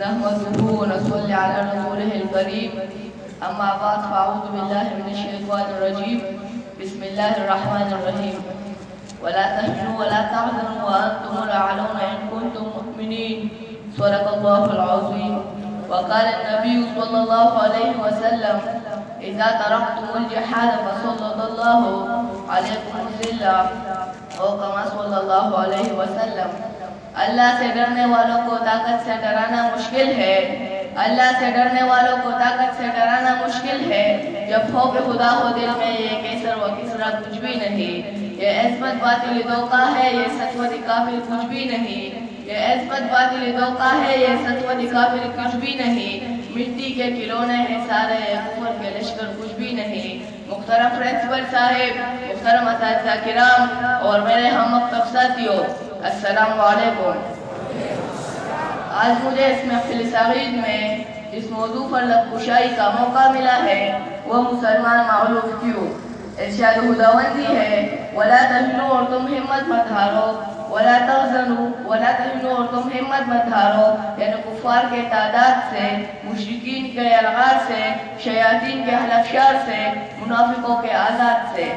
نحمده ونصلي على رسوله الكريم أما بعد فأعوذ بالله من الشيطان الرجيم بسم الله الرحمن الرحيم ولا تهنوا ولا تحزنوا وأنتم الأعلون إن كنتم مؤمنين صدق الله العظيم. وقال النبي صلى الله عليه وسلم إذا تركتم الجهاد فسلط الله عليكم الذلة أو كما صلى الله عليه وسلم. اللہ سے ڈرنے والوں کو طاقت سے ڈرانا مشکل ہے. اللہ سے ڈرنے والوں کو طاقت سے ڈرانا مشکل ہے. جب خوف خدا ہو دل میں یہ کیسر و کسرا کچھ بھی نہیں. یہ عصمت باطل دھوکہ ہے, یہ سچوت کافر کچھ بھی نہیں. یہ عصمت باطل دھوکہ ہے, یہ سچوت کافر کچھ بھی نہیں. مٹی کے کھلونے ہیں سارے, کفر کے لشکر کچھ بھی نہیں. محترم پرنسپل صاحب, محترم اساتذہ کرام اور میرے ہم مکتب ساتھیوں, السلام علیکم. آج مجھے اس محفل سعید میں جس موضوع پر لب کشائی کا موقع ملا ہے وہ مسلمان معلوم کیوں. ارشاد خداوندی ہے وَلَا تَهِنُوا اور تم ہمت مت ہارو, وَلَا تَحْزَنُوا وَلَا تَهِنُوا اور تم ہمت مت ہارو. یعنی کفار کے تعداد سے, مشرکین کے الغار سے, شیاطین کے حلفشار سے, منافقوں کے آزاد سے.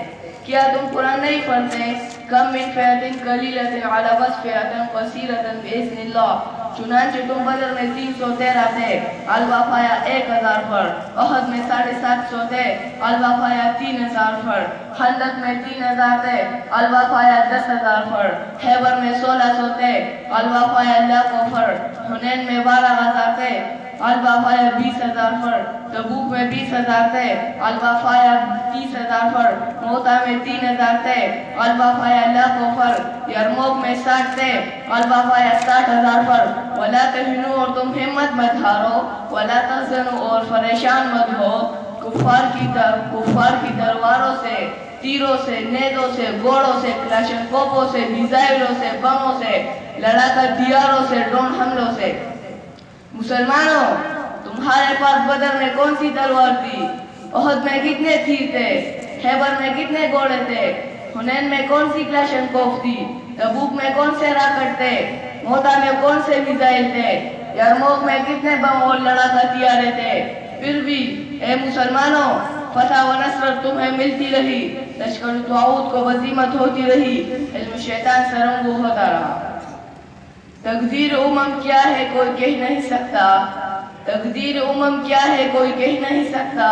کیا تم قرآن نہیں پڑھتے؟ کم من فئۃ قلیلۃ علی فئۃ کثیرۃ باذن اللہ. چنانچہ تم بدر میں 313 تھے, الوفا 1000 پر. احد میں 750 تھے, الوفا 3000 پر. خندق میں 3000 تھے, الوفا 10000 پر. خیبر میں 1600 تھے, الوفا 1,00,000 پر. حنین میں 12000 تھے, الوفا 20,000 پر. تبوک میں 20,000 تھے, الوفا 30,000 پر. موتا میں 3,000 تھے, الوفا 1,00,000 پر. یرموک میں 60 تھے, الوفا 60,000 پر. وَلَا تَهِنُوا اور تم ہمت مت ہارو, وَلَا تَحْزَنُوا اور پریشان مت ہو. کفار کی تلواروں سے, تیروں سے, نیزوں سے, گھوڑوں سے, کلاشنکوفوں سے, میزائلوں سے, بموں سے, لڑاکا ہتھیاروں سے, ڈرون حملوں سے. مسلمانوں, تمہارے پاس بدر میں کون سی تلوار تھی؟ احد میں کتنے تیر تھے؟ خیبر میں کتنے گھوڑے تھے؟ حنین میں کون سی کلاشنکوف تھی؟ تبوک میں کون سے راکٹ تھے؟ موتا میں کون سے میزائل تھے؟ یرموک میں کتنے بم اور لڑاکا ہتھیارے تھے؟ پھر بھی اے مسلمانوں, فتح و نصرت تمہیں ملتی رہی, لشکر طاغوت کو ہزیمت ہوتی رہی, علم شیطان سرنگوں ہوتا رہا. تقدیر امم کیا ہے کوئی کہہ نہیں سکتا, تقدیر امم کیا ہے کوئی کہہ نہیں سکتا.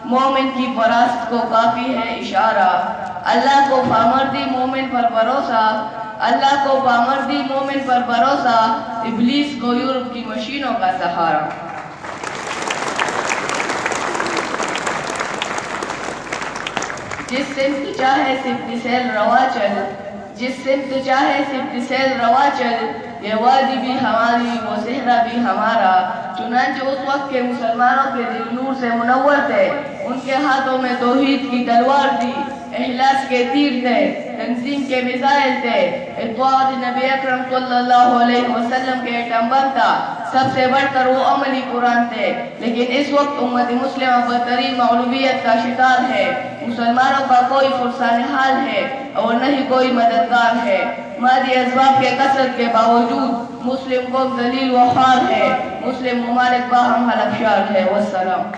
مومن کی فراست کو کافی ہے اشارہ, اللہ کو پامردی مومن پر بھروسہ, اللہ کو پامردی مومن پر بھروسہ, ابلیس کو یورپ کی مشینوں کا سہارا. جس سمت چاہے سمت سیل روا چل, جس سمت چاہے سمت سیل روا چل. یہ وادی بھی ہماری, وہ صحرا بھی ہمارا. چنانچہ اس وقت کے مسلمانوں کے دل نور سے منور تھے. ان کے ہاتھوں میں توحید کی تلوار تھی, اخلاص کے تیر تھے, تنظیم کے میزائل تھے, اطاعت نبی اکرم صلی اللہ علیہ وسلم کے ایٹم بم تھا. سب سے بڑھ کر وہ عملی قرآن تھے. لیکن اس وقت امت مسلمہ بدترین معلومیت کا شکار ہے. مسلمانوں کا کوئی فرسان حال ہے اور نہ ہی کوئی مددگار ہے. مادی اسباب کے کثرت کے باوجود مسلم قوم ذلیل و خوار ہے. مسلم ممالک باہم حلفشار ہے. والسلام.